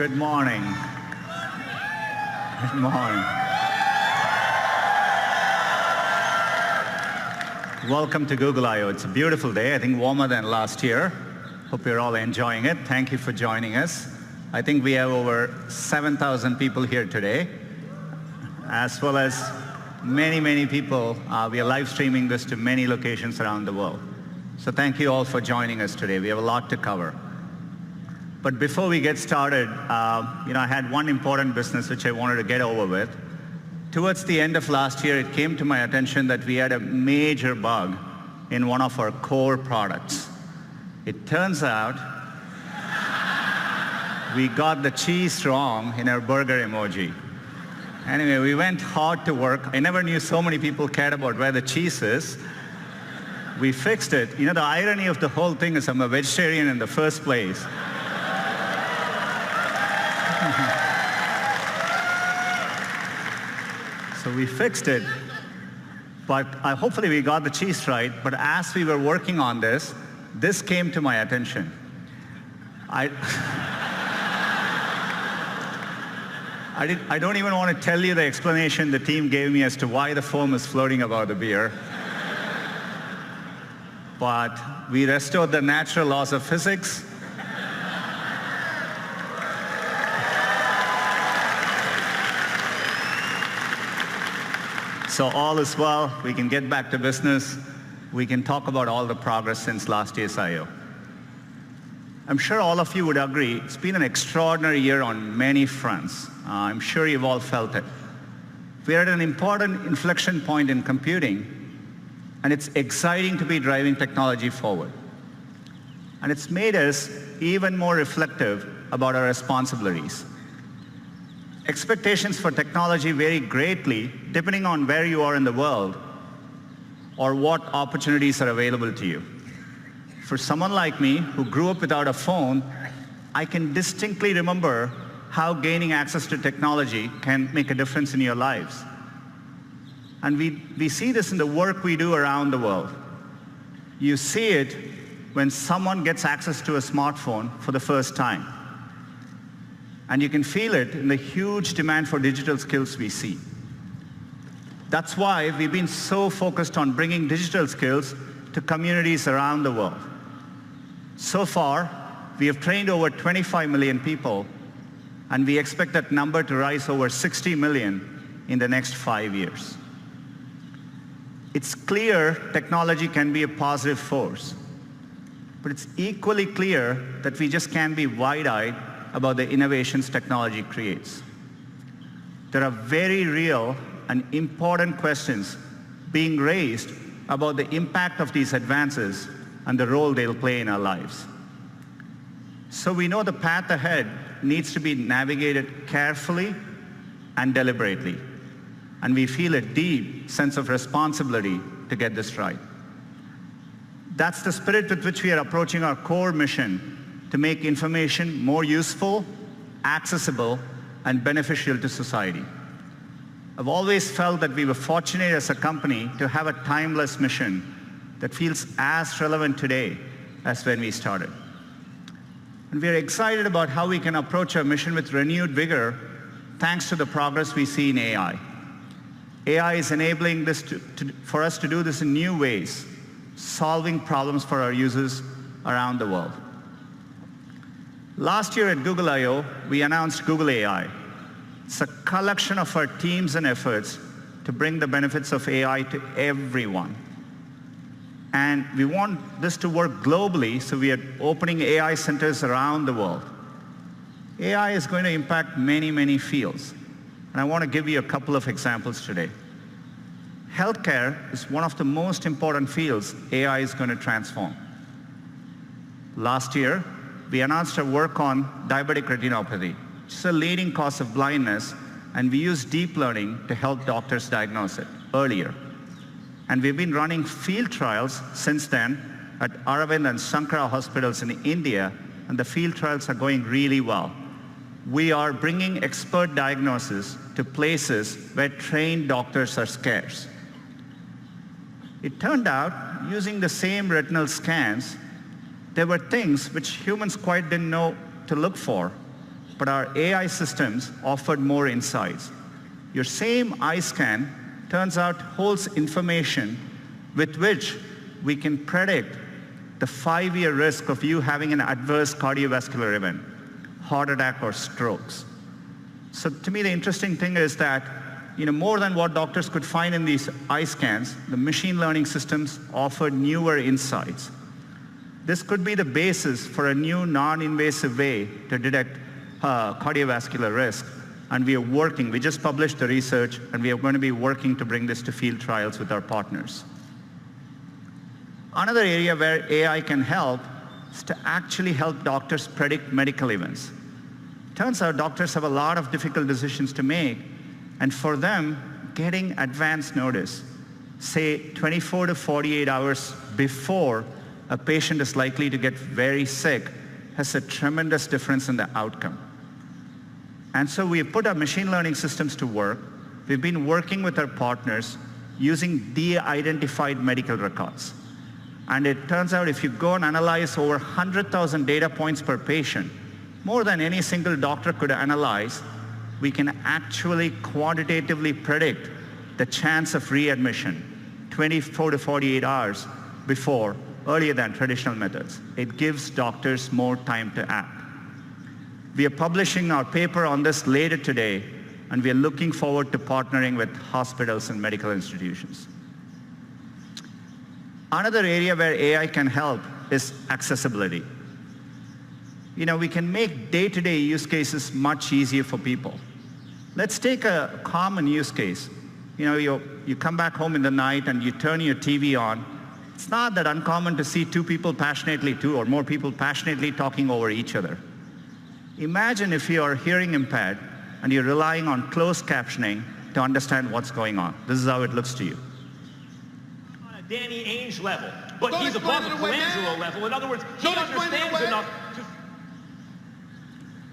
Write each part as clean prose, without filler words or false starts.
Good morning. Good morning. Welcome to Google I/O. It's a beautiful day, I think warmer than last year. Hope you're all enjoying it. Thank you for joining us. I think we have over 7,000 people here today, as well as many people. We are live streaming this to many locations around the world. So thank you all for joining us today. We have a lot to cover. But before we get started, I had one important business which I wanted to get over with. Towards the end of last year, it came to my attention that we had a major bug in one of our core products. It turns out we got the cheese wrong in our burger emoji. Anyway, we went hard to work. I never knew so many people cared about where the cheese is. We fixed it. The irony of the whole thing is I'm a vegetarian in the first place. So we fixed it, but hopefully we got the cheese right. But as we were working on this came to my attention. I don't even want to tell you the explanation the team gave me as to why the foam is floating above the beer. But we restored the natural laws of physics. So all is well. We can get back to business. We can talk about all the progress since last year's I/O. I'm sure all of you would agree, it's been an extraordinary year on many fronts. I'm sure you've all felt it. We're at an important inflection point in computing, and it's exciting to be driving technology forward. And it's made us even more reflective about our responsibilities. Expectations for technology vary greatly depending on where you are in the world or what opportunities are available to you. For someone like me who grew up without a phone, I can distinctly remember how gaining access to technology can make a difference in your lives. And we see this in the work we do around the world. You see it when someone gets access to a smartphone for the first time. And you can feel it in the huge demand for digital skills we see. That's why we've been so focused on bringing digital skills to communities around the world. So far, we have trained over 25 million people, and we expect that number to rise over 60 million in the next 5 years. It's clear technology can be a positive force, but it's equally clear that we just can't be wide-eyed about the innovations technology creates. There are very real and important questions being raised about the impact of these advances and the role they'll play in our lives. So we know the path ahead needs to be navigated carefully and deliberately, and we feel a deep sense of responsibility to get this right. That's the spirit with which we are approaching our core mission to make information more useful, accessible, and beneficial to society. I've always felt that we were fortunate as a company to have a timeless mission that feels as relevant today as when we started. And we are excited about how we can approach our mission with renewed vigor thanks to the progress we see in AI. AI is enabling this for us to do this in new ways, solving problems for our users around the world. Last year at Google I/O, we announced Google AI. It's a collection of our teams and efforts to bring the benefits of AI to everyone. And we want this to work globally, so we are opening AI centers around the world. AI is going to impact many fields, and I want to give you a couple of examples today. Healthcare is one of the most important fields AI is going to transform. Last year, we announced our work on diabetic retinopathy, which is a leading cause of blindness, and we use deep learning to help doctors diagnose it earlier. And we've been running field trials since then at Aravind and Sankara hospitals in India, and the field trials are going really well. We are bringing expert diagnosis to places where trained doctors are scarce. It turned out, using the same retinal scans, there were things which humans quite didn't know to look for, but our AI systems offered more insights. Your same eye scan turns out holds information with which we can predict the 5-year risk of you having an adverse cardiovascular event, heart attack or strokes. So to me, the interesting thing is that more than what doctors could find in these eye scans, the machine learning systems offered newer insights. This could be the basis for a new non-invasive way to detect cardiovascular risk. And we just published the research, and we are going to be working to bring this to field trials with our partners. Another area where AI can help is to actually help doctors predict medical events. Turns out doctors have a lot of difficult decisions to make, and for them, getting advance notice, say 24 to 48 hours before a patient is likely to get very sick, has a tremendous difference in the outcome. And so we've put our machine learning systems to work. We've been working with our partners using de-identified medical records. And it turns out if you go and analyze over 100,000 data points per patient, more than any single doctor could analyze, we can actually quantitatively predict the chance of readmission 24 to 48 hours before, earlier than traditional methods. It gives doctors more time to act. We are publishing our paper on this later today, and we are looking forward to partnering with hospitals and medical institutions. Another area where AI can help is accessibility. We can make day-to-day use cases much easier for people. Let's take a common use case. You come back home in the night and you turn your TV on. It's not that uncommon to see two or more people passionately talking over each other. Imagine if you are hearing impaired and you're relying on closed captioning to understand what's going on. This is how it looks to you. On a Danny Ainge level, but he's above a Colangelo level. In other words, he understands enough to...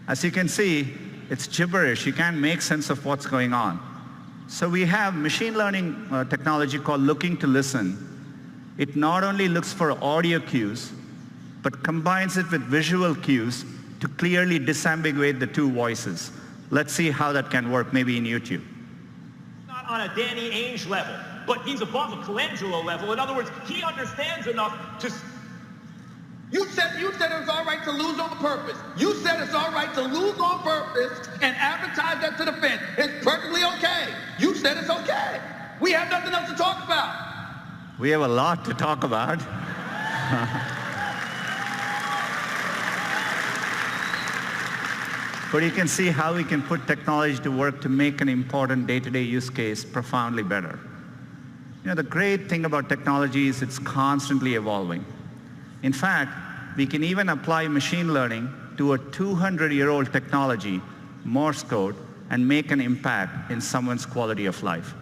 As you can see, it's gibberish. You can't make sense of what's going on. So we have machine learning technology called Looking to Listen. It not only looks for audio cues, but combines it with visual cues to clearly disambiguate the two voices. Let's see how that can work, maybe in YouTube. Not on a Danny Ainge level, but he's above a Colangelo level. In other words, he understands enough to... You said it was all right to lose on purpose. You said it's all right to lose on purpose and advertise that to the fans. It's perfectly okay. You said it's okay. We have nothing else to talk about. We have a lot to talk about. But you can see how we can put technology to work to make an important day-to-day use case profoundly better. The great thing about technology is it's constantly evolving. In fact, we can even apply machine learning to a 200-year-old technology, Morse code, and make an impact in someone's quality of life.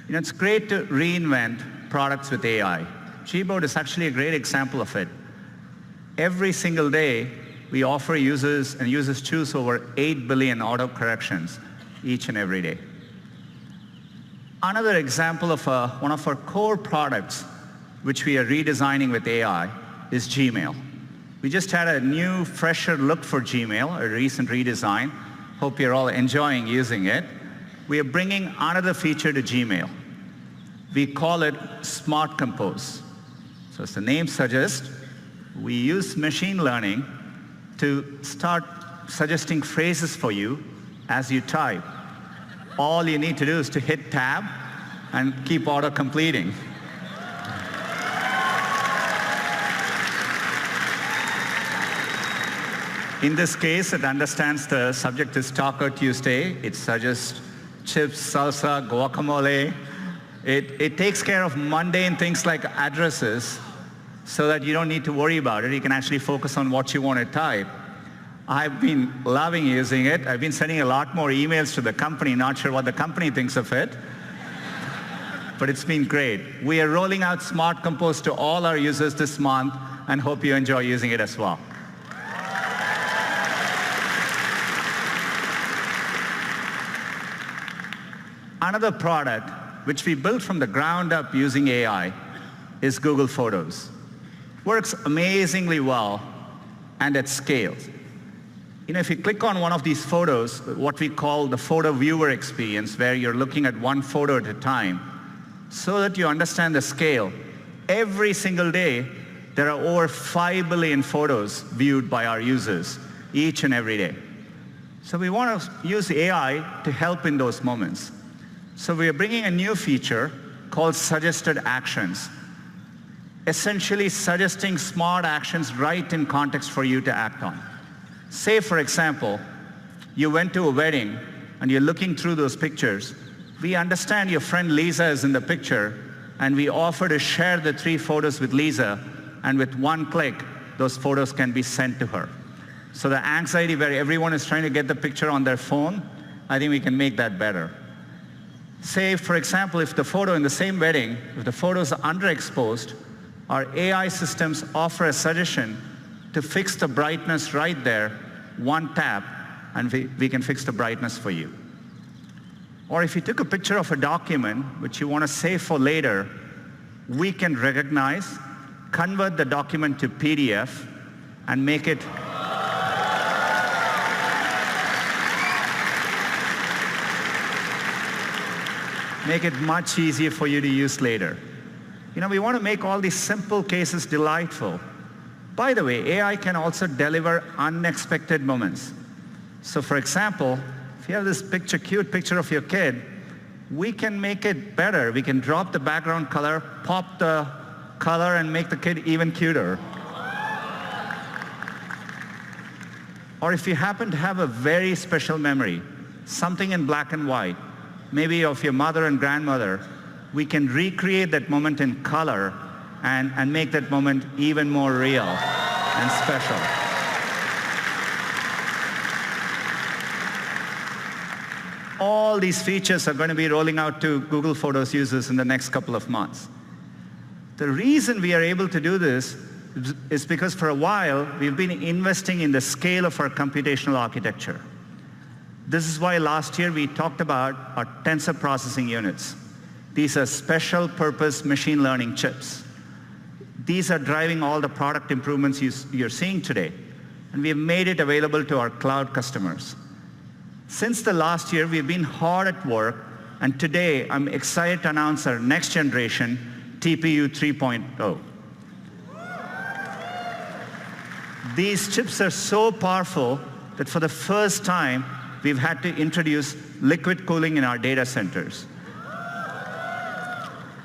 It's great to reinvent products with AI. Gboard is actually a great example of it. Every single day, we offer users, and users choose over 8 billion auto-corrections each and every day. Another example of one of our core products, which we are redesigning with AI, is Gmail. We just had a new, fresher look for Gmail, a recent redesign. Hope you're all enjoying using it. We are bringing another feature to Gmail. We call it Smart Compose. So as the name suggests, we use machine learning to start suggesting phrases for you as you type. All you need to do is to hit tab and keep auto-completing. In this case, it understands the subject is Taco Tuesday. It suggests chips, salsa, guacamole. It takes care of mundane things like addresses so that you don't need to worry about it. You can actually focus on what you want to type. I've been loving using it. I've been sending a lot more emails to the company, not sure what the company thinks of it. But it's been great. We are rolling out Smart Compose to all our users this month and hope you enjoy using it as well. Another product which we built from the ground up using AI is Google Photos. Works amazingly well and at scale. If you click on one of these photos, what we call the photo viewer experience, where you're looking at one photo at a time, so that you understand the scale, every single day, there are over 5 billion photos viewed by our users, each and every day. So we want to use AI to help in those moments. So we are bringing a new feature called suggested actions, essentially suggesting smart actions right in context for you to act on. Say, for example, you went to a wedding and you're looking through those pictures. We understand your friend Lisa is in the picture, and we offer to share the 3 photos with Lisa, and with one click, those photos can be sent to her. So the anxiety where everyone is trying to get the picture on their phone, I think we can make that better. Say, for example, if the photo in the same wedding, if the photos are underexposed, our AI systems offer a suggestion to fix the brightness right there, one tap, and we can fix the brightness for you. Or if you took a picture of a document which you want to save for later, we can recognize, convert the document to PDF, and make it much easier for you to use later. We want to make all these simple cases delightful. By the way, AI can also deliver unexpected moments. So for example, if you have this cute picture of your kid, we can make it better. We can drop the background color, pop the color, and make the kid even cuter. Or if you happen to have a very special memory, something in black and white, maybe of your mother and grandmother, we can recreate that moment in color and make that moment even more real and special. All these features are going to be rolling out to Google Photos users in the next couple of months. The reason we are able to do this is because for a while, we've been investing in the scale of our computational architecture. This is why last year we talked about our tensor processing units. These are special purpose machine learning chips. These are driving all the product improvements you're seeing today, and we have made it available to our cloud customers. Since the last year, we've been hard at work, and today I'm excited to announce our next generation TPU 3.0. These chips are so powerful that for the first time, we've had to introduce liquid cooling in our data centers.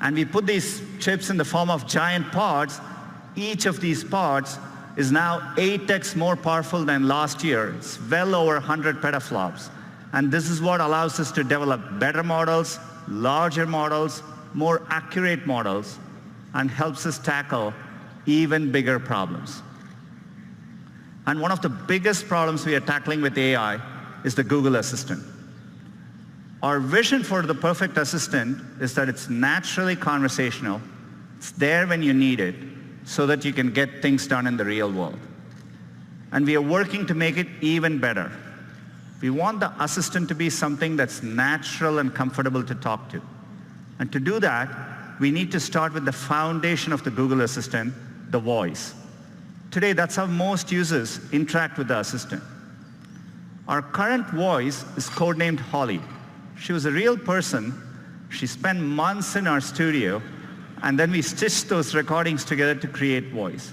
And we put these chips in the form of giant pods. Each of these pods is now 8x more powerful than last year. It's well over 100 petaflops. And this is what allows us to develop better models, larger models, more accurate models, and helps us tackle even bigger problems. And one of the biggest problems we are tackling with AI is the Google Assistant. Our vision for the perfect assistant is that it's naturally conversational, it's there when you need it, so that you can get things done in the real world. And we are working to make it even better. We want the assistant to be something that's natural and comfortable to talk to. And to do that, we need to start with the foundation of the Google Assistant, the voice. Today, that's how most users interact with the assistant. Our current voice is codenamed Holly. She was a real person. She spent months in our studio, and then we stitched those recordings together to create voice.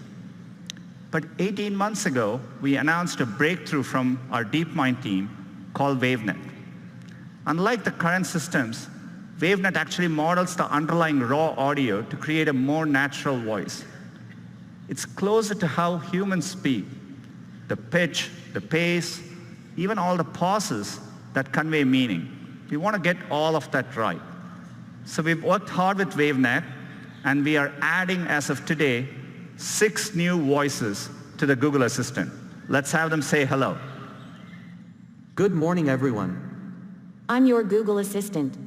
But 18 months ago, we announced a breakthrough from our DeepMind team called WaveNet. Unlike the current systems, WaveNet actually models the underlying raw audio to create a more natural voice. It's closer to how humans speak. The pitch, the pace, even all the pauses that convey meaning. We want to get all of that right. So we've worked hard with WaveNet, and we are adding, as of today, 6 new voices to the Google Assistant. Let's have them say hello. Good morning, everyone. I'm your Google Assistant.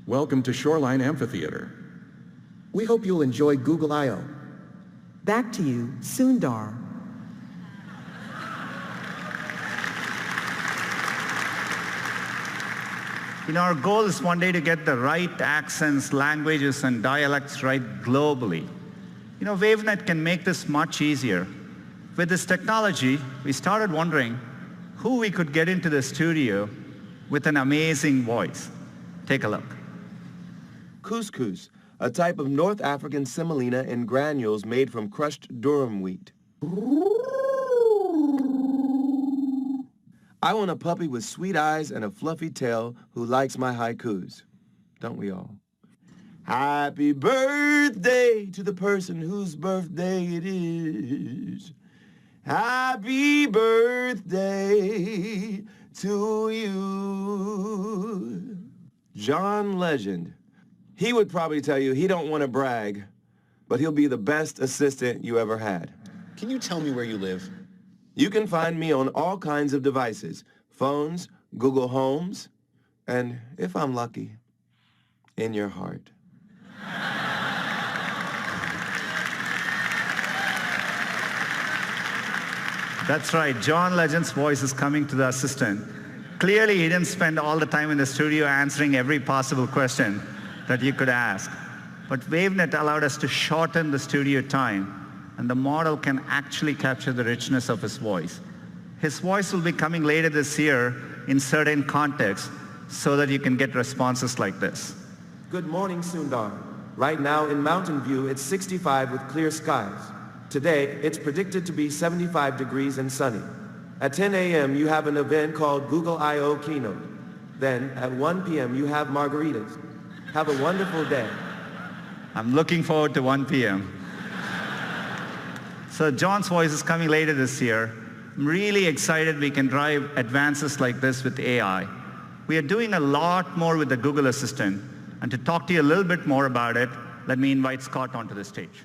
Welcome to Shoreline Amphitheater. We hope you'll enjoy Google I/O. Back to you, Sundar. Our goal is one day to get the right accents, languages, and dialects right globally. WaveNet can make this much easier. With this technology, we started wondering, who we could get into the studio with an amazing voice. Take a look. Couscous, a type of North African semolina in granules made from crushed durum wheat. I want a puppy with sweet eyes and a fluffy tail who likes my haikus. Don't we all? Happy birthday to the person whose birthday it is. Happy birthday to you. John Legend. He would probably tell you he don't want to brag, but he'll be the best assistant you ever had. Can you tell me where you live? You can find me on all kinds of devices, phones, Google Homes, and if I'm lucky, in your heart. That's right, John Legend's voice is coming to the assistant. Clearly, he didn't spend all the time in the studio answering every possible question that you could ask. But WaveNet allowed us to shorten the studio time, and the model can actually capture the richness of his voice. His voice will be coming later this year in certain contexts so that you can get responses like this. Good morning, Sundar. Right now in Mountain View, it's 65 with clear skies. Today, it's predicted to be 75 degrees and sunny. At 10 a.m., you have an event called Google I/O Keynote. Then, at 1 p.m., you have margaritas. Have a wonderful day. I'm looking forward to 1 p.m. So John's voice is coming later this year. I'm really excited we can drive advances like this with AI. We are doing a lot more with the Google Assistant. And to talk to you a little bit more about it, let me invite Scott onto the stage.